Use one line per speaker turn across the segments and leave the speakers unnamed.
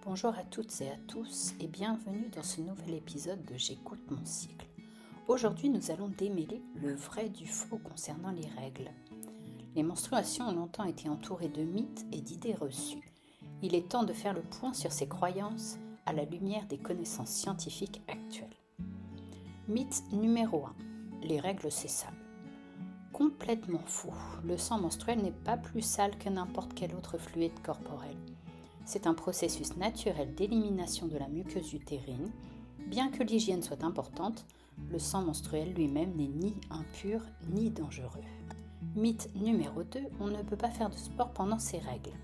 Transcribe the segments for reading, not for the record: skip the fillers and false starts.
Bonjour à toutes et à tous et bienvenue dans ce nouvel épisode de J'écoute mon cycle. Aujourd'hui, nous allons démêler le vrai du faux concernant les règles. Les menstruations ont longtemps été entourées de mythes et d'idées reçues. Il est temps de faire le point sur ces croyances à la lumière des connaissances scientifiques actuelles. Mythe numéro 1. Les règles, c'est sale. Complètement faux. Le sang menstruel n'est pas plus sale que n'importe quel autre fluide corporel. C'est un processus naturel d'élimination de la muqueuse utérine. Bien que l'hygiène soit importante, le sang menstruel lui-même n'est ni impur ni dangereux. Mythe numéro 2, on ne peut pas faire de sport pendant ses règles.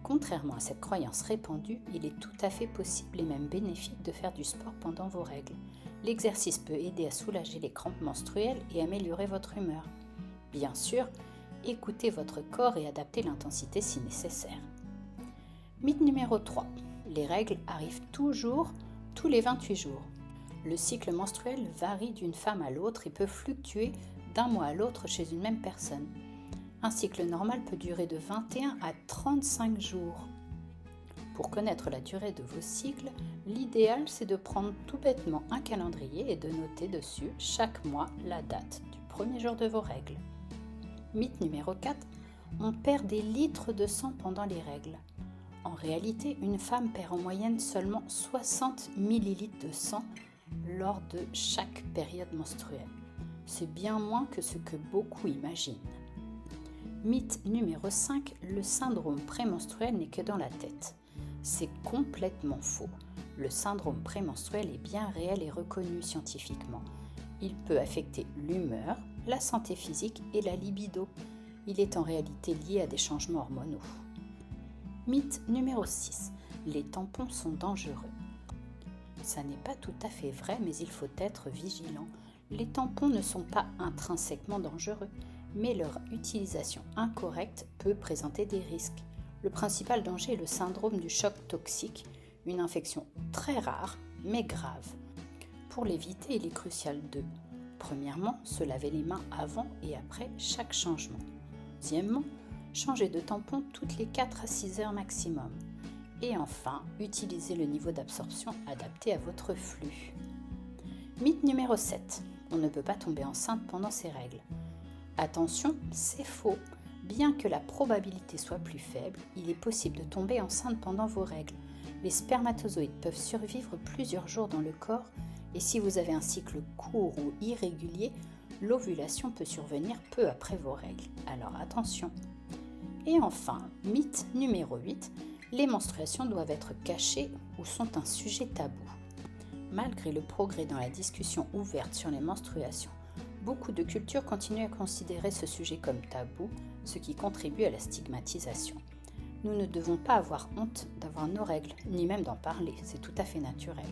Contrairement à cette croyance répandue, il est tout à fait possible et même bénéfique de faire du sport pendant vos règles. L'exercice peut aider à soulager les crampes menstruelles et améliorer votre humeur. Bien sûr, écoutez votre corps et adaptez l'intensité si nécessaire. Mythe numéro 3. Les règles arrivent toujours tous les 28 jours. Le cycle menstruel varie d'une femme à l'autre et peut fluctuer d'un mois à l'autre chez une même personne. Un cycle normal peut durer de 21 à 35 jours. Pour connaître la durée de vos cycles, l'idéal c'est de prendre tout bêtement un calendrier et de noter dessus chaque mois la date du premier jour de vos règles. Mythe numéro 4. On perd des litres de sang pendant les règles. En réalité, une femme perd en moyenne seulement 60 ml de sang lors de chaque période menstruelle. C'est bien moins que ce que beaucoup imaginent. Mythe numéro 5, le syndrome prémenstruel n'est que dans la tête. C'est complètement faux. Le syndrome prémenstruel est bien réel et reconnu scientifiquement. Il peut affecter l'humeur, la santé physique et la libido. Il est en réalité lié à des changements hormonaux. Mythe numéro 6. Les tampons sont dangereux. Ça n'est pas tout à fait vrai, mais il faut être vigilant. Les tampons ne sont pas intrinsèquement dangereux, mais leur utilisation incorrecte peut présenter des risques. Le principal danger est le syndrome du choc toxique, une infection très rare, mais grave. Pour l'éviter, il est crucial de, premièrement, se laver les mains avant et après chaque changement. Deuxièmement, changer de tampon toutes les 4 à 6 heures maximum. Et enfin, utilisez le niveau d'absorption adapté à votre flux. Mythe numéro 7. On ne peut pas tomber enceinte pendant ses règles. Attention, c'est faux. Bien que la probabilité soit plus faible, il est possible de tomber enceinte pendant vos règles. Les spermatozoïdes peuvent survivre plusieurs jours dans le corps et si vous avez un cycle court ou irrégulier, l'ovulation peut survenir peu après vos règles. Alors attention. Et enfin, mythe numéro 8, les menstruations doivent être cachées ou sont un sujet tabou. Malgré le progrès dans la discussion ouverte sur les menstruations, beaucoup de cultures continuent à considérer ce sujet comme tabou, ce qui contribue à la stigmatisation. Nous ne devons pas avoir honte d'avoir nos règles, ni même d'en parler, c'est tout à fait naturel.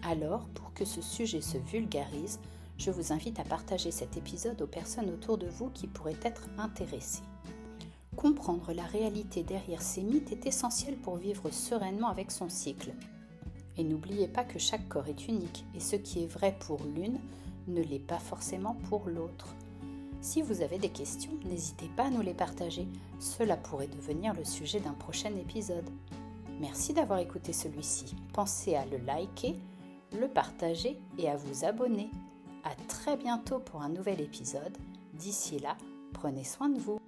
Alors, pour que ce sujet se vulgarise, je vous invite à partager cet épisode aux personnes autour de vous qui pourraient être intéressées. Comprendre la réalité derrière ces mythes est essentiel pour vivre sereinement avec son cycle. Et n'oubliez pas que chaque corps est unique et ce qui est vrai pour l'une ne l'est pas forcément pour l'autre. Si vous avez des questions, n'hésitez pas à nous les partager. Cela pourrait devenir le sujet d'un prochain épisode. Merci d'avoir écouté celui-ci. Pensez à le liker, le partager et à vous abonner. À très bientôt pour un nouvel épisode. D'ici là, prenez soin de vous.